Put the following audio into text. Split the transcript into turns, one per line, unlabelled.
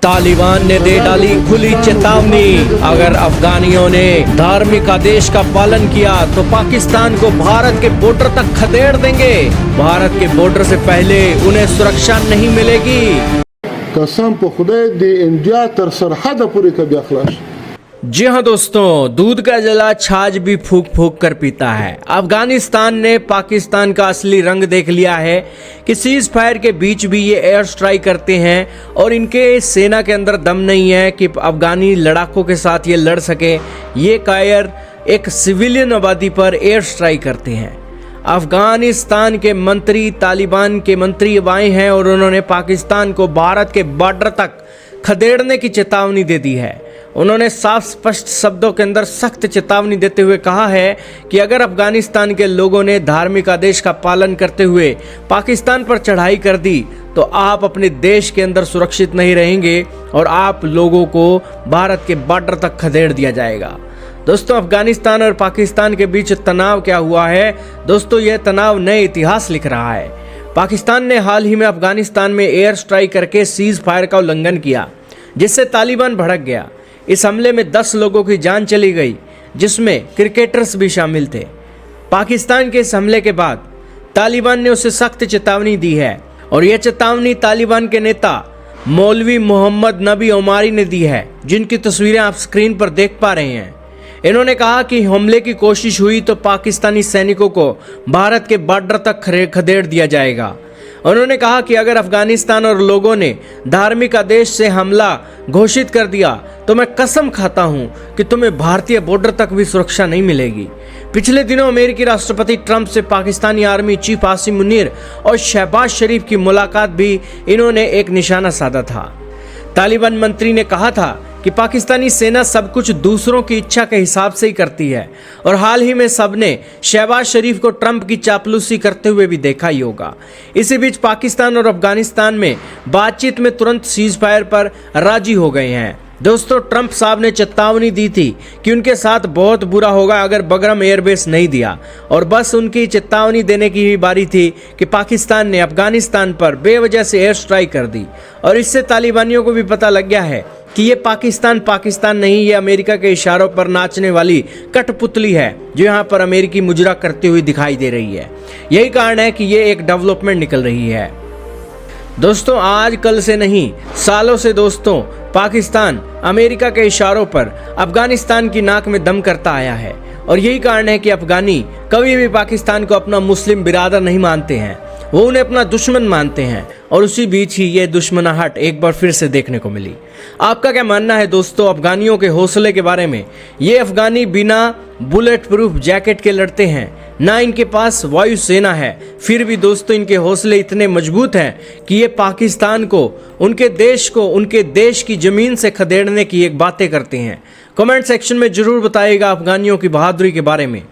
तालिबान ने दे डाली खुली चेतावनी, अगर अफगानियों ने धार्मिक आदेश का पालन किया तो पाकिस्तान को भारत के बॉर्डर तक खदेड़ देंगे। भारत के बॉर्डर से पहले उन्हें सुरक्षा नहीं मिलेगी।
कसम पे खुदाई दी इंडिया तर सरहद पूरी कभी अखलाश।
जी हाँ दोस्तों, दूध का जला छाछ भी फूक फूक कर पीता है। अफगानिस्तान ने पाकिस्तान का असली रंग देख लिया है कि सीज फायर के बीच भी ये एयर स्ट्राइक करते हैं और इनके सेना के अंदर दम नहीं है कि अफगानी लड़ाकों के साथ ये लड़ सके। ये कायर एक सिविलियन आबादी पर एयर स्ट्राइक करते हैं। अफगानिस्तान के मंत्री तालिबान के मंत्री अब आए हैं और उन्होंने पाकिस्तान को भारत के बॉर्डर तक खदेड़ने की चेतावनी दे दी है। उन्होंने साफ स्पष्ट शब्दों के अंदर सख्त चेतावनी देते हुए कहा है कि अगर अफगानिस्तान के लोगों ने धार्मिक आदेश का पालन करते हुए पाकिस्तान पर चढ़ाई कर दी तो आप अपने देश के अंदर सुरक्षित नहीं रहेंगे और आप लोगों को भारत के बॉर्डर तक खदेड़ दिया जाएगा। दोस्तों, अफगानिस्तान और पाकिस्तान के बीच तनाव क्या हुआ है? दोस्तों, यह तनाव नए इतिहास लिख रहा है। पाकिस्तान ने हाल ही में अफगानिस्तान में एयर स्ट्राइक करके सीज फायर का उल्लंघन किया, जिससे तालिबान भड़क गया। इस हमले में 10 लोगों की जान चली गई, जिसमें क्रिकेटर्स भी शामिल थे। पाकिस्तान के इस हमले के बाद तालिबान ने उसे सख्त चेतावनी दी है और यह चेतावनी तालिबान के नेता मौलवी मोहम्मद नबी ओमारी ने दी है, जिनकी तस्वीरें आप स्क्रीन पर देख पा रहे हैं। इन्होंने कहा कि हमले की कोशिश हुई तो पाकिस्तानी सैनिकों को भारत के बॉर्डर तक खदेड़ दिया जाएगा। उन्होंने कहा कि अगर अफगानिस्तान और लोगों ने धार्मिक आदेश से हमला घोषित कर दिया तो मैं कसम खाता हूं कि तुम्हें भारतीय बॉर्डर तक भी सुरक्षा नहीं मिलेगी। पिछले दिनों अमेरिकी राष्ट्रपति ट्रंप से पाकिस्तानी आर्मी चीफ आसिम मुनीर और शहबाज शरीफ की मुलाकात भी इन्होंने एक निशाना साधा था। तालिबान मंत्री ने कहा था कि पाकिस्तानी सेना सब कुछ दूसरों की इच्छा के हिसाब से ही करती है और हाल ही में सबने शहबाज शरीफ को ट्रंप की चापलूसी करते हुए भी देखा ही होगा। इसी बीच पाकिस्तान और अफगानिस्तान में बातचीत में तुरंत सीज फायर पर राजी हो गए हैं। दोस्तों, ट्रंप साहब ने चेतावनी दी थी कि उनके साथ बहुत बुरा होगा अगर बगरम एयरबेस नहीं दिया और बस उनकी चेतावनी देने की ही बारी थी कि पाकिस्तान ने अफगानिस्तान पर बेवजह से एयर स्ट्राइक कर दी और इससे तालिबानियों को भी पता लग गया है कि ये पाकिस्तान नहीं, ये अमेरिका के इशारों पर नाचने वाली कठपुतली है जो यहाँ पर अमेरिकी मुजरा करती हुई दिखाई दे रही है। यही कारण है कि ये एक डेवलपमेंट निकल रही है। दोस्तों, आज कल से नहीं, सालों से दोस्तों पाकिस्तान अमेरिका के इशारों पर अफगानिस्तान की नाक में दम करता आया है और यही कारण है कि अफगानी कभी भी पाकिस्तान को अपना मुस्लिम बिरादर नहीं मानते हैं, वो उन्हें अपना दुश्मन मानते हैं और उसी बीच ही ये दुश्मनाहट एक बार फिर से देखने को मिली। आपका क्या मानना है दोस्तों अफगानियों के हौसले के बारे में? ये अफगानी बिना बुलेट प्रूफ जैकेट के लड़ते हैं, ना इनके पास वायु सेना है, फिर भी दोस्तों इनके हौसले इतने मजबूत हैं कि ये पाकिस्तान को, उनके देश को, उनके देश की जमीन से खदेड़ने की एक बातें करते हैं। कमेंट सेक्शन में जरूर बताइएगा अफगानियों की बहादुरी के बारे में।